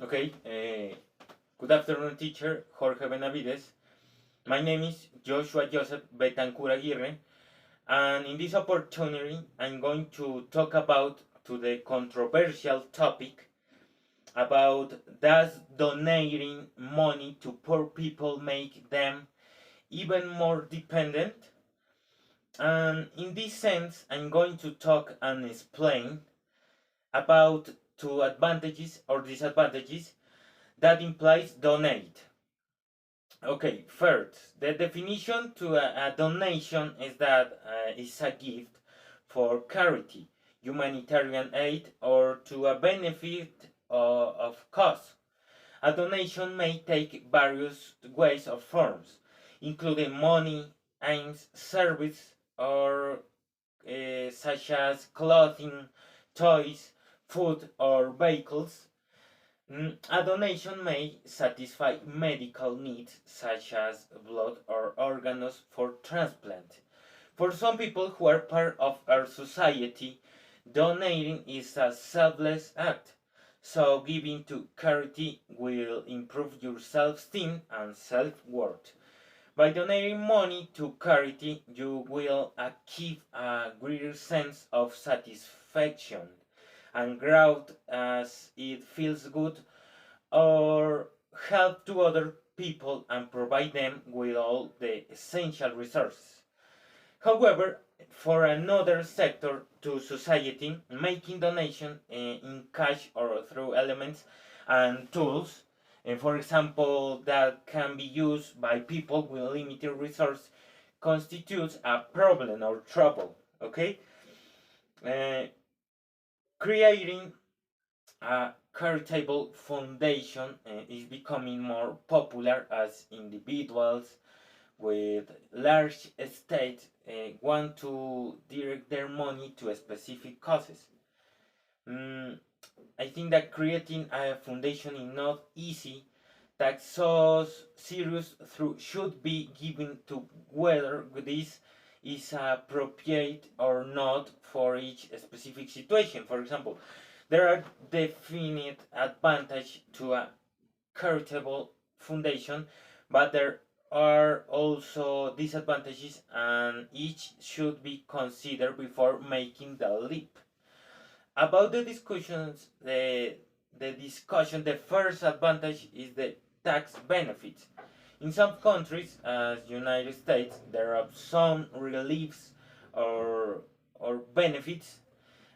Okay, good afternoon, teacher Jorge Benavides. My name is Joshua Joseph Betancur Aguirre, and in this opportunity, I'm going to talk about the controversial topic about does donating money to poor people make them even more dependent? And in this sense, I'm going to talk and explain about two advantages or disadvantages that implies donate. Okay, first, the definition to a donation is that it's a gift for charity, humanitarian aid, or to a benefit of cause. A donation may take various ways or forms, including money, aims, service, or such as clothing, toys, food, or vehicles. A donation may satisfy medical needs such as blood or organs for transplant. For some people who are part of our society, donating is a selfless act. So giving to charity will improve your self-esteem and self-worth. By donating money to charity, you will achieve a greater sense of satisfaction and growth as it feels good or help to other people and provide them with all the essential resources. However, for another sector to society, making donation in cash or through elements and tools, for example, that can be used by people with limited resource, constitutes a problem or trouble. Okay, uh, creating a charitable foundation is becoming more popular as individuals with large estates want to direct their money to specific causes. Mm, I think that creating a foundation is not easy. That so serious through should be given to whether this is appropriate or not for each specific situation. For example, there are definite advantages to a charitable foundation, but there are also disadvantages, and each should be considered before making the leap. About the discussions, the first advantage is the tax benefits. In some countries, as United States, there are some reliefs or benefits,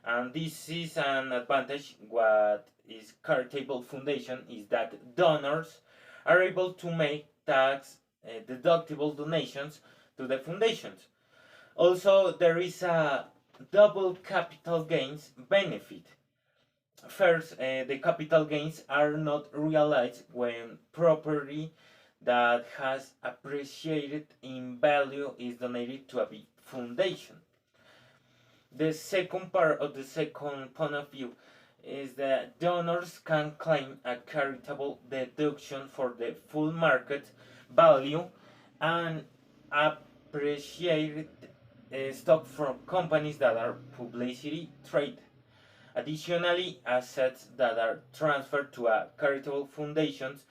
and this is an advantage. What is charitable foundation is that donors are able to make tax deductible donations to the foundations. Also, there is a double capital gains benefit. First, the capital gains are not realized when property that has appreciated in value is donated to a big foundation. The second part of the second point of view is that donors can claim a charitable deduction for the full market value and appreciated stock from companies that are publicity traded. Additionally, assets that are transferred to a charitable foundations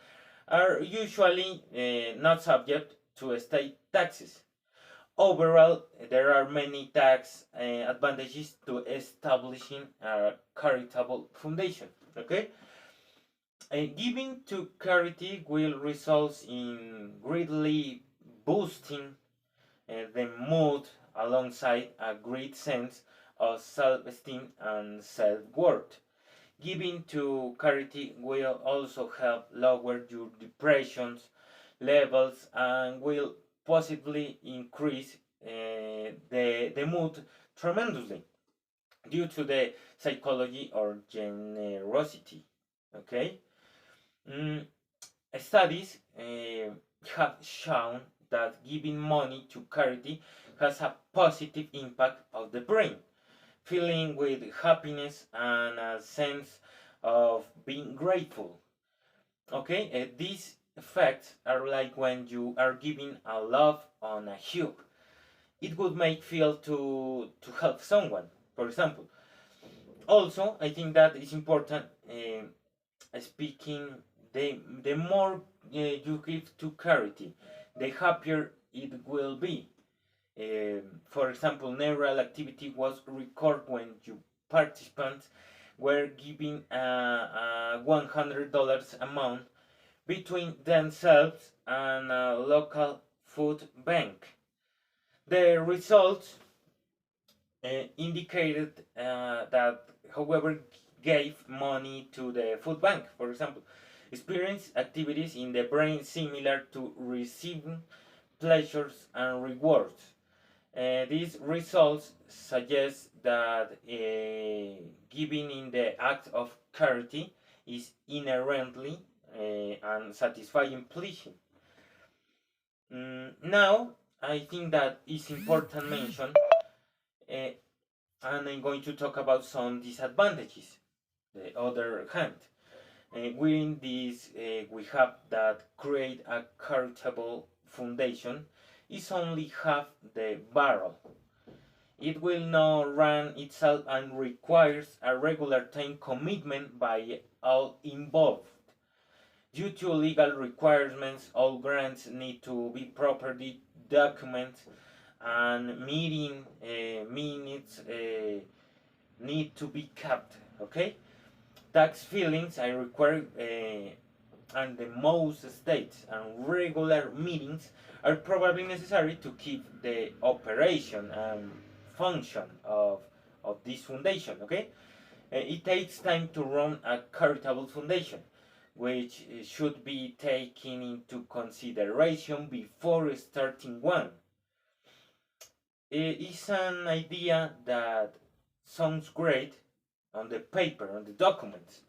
are usually not subject to state taxes. Overall, there are many tax advantages to establishing a charitable foundation. Okay, giving to charity will result in greatly boosting the mood alongside a great sense of self-esteem and self-worth. Giving to charity will also help lower your depressions levels and will possibly increase the mood tremendously due to the psychology or generosity. Okay, mm, studies have shown that giving money to charity has a positive impact on the brain, feeling with happiness and a sense of being grateful. Okay, these effects are like when you are giving a love on a hug. It would make feel to help someone, for example. Also, I think that it's important speaking, the more you give to charity, the happier it will be. For example, neural activity was recorded when you participants were giving a $100 amount between themselves and a local food bank. The results indicated that whoever gave money to the food bank, for example, experienced activities in the brain similar to receiving pleasures and rewards. These results suggest that giving in the act of charity is inherently and satisfying pleasing. Now, I think that it's important to mention, and I'm going to talk about some disadvantages. The other hand, within this, we have that create a charitable foundation is only half the barrel. It will not run itself and requires a regular time commitment by all involved. Due to legal requirements, all grants need to be properly documented and meeting minutes need to be kept. Okay, tax filings I require and the most states and regular meetings are probably necessary to keep the operation and function of this foundation. Okay, it takes time to run a charitable foundation, which should be taken into consideration before starting one. It's an idea that sounds great on the paper, on the documents,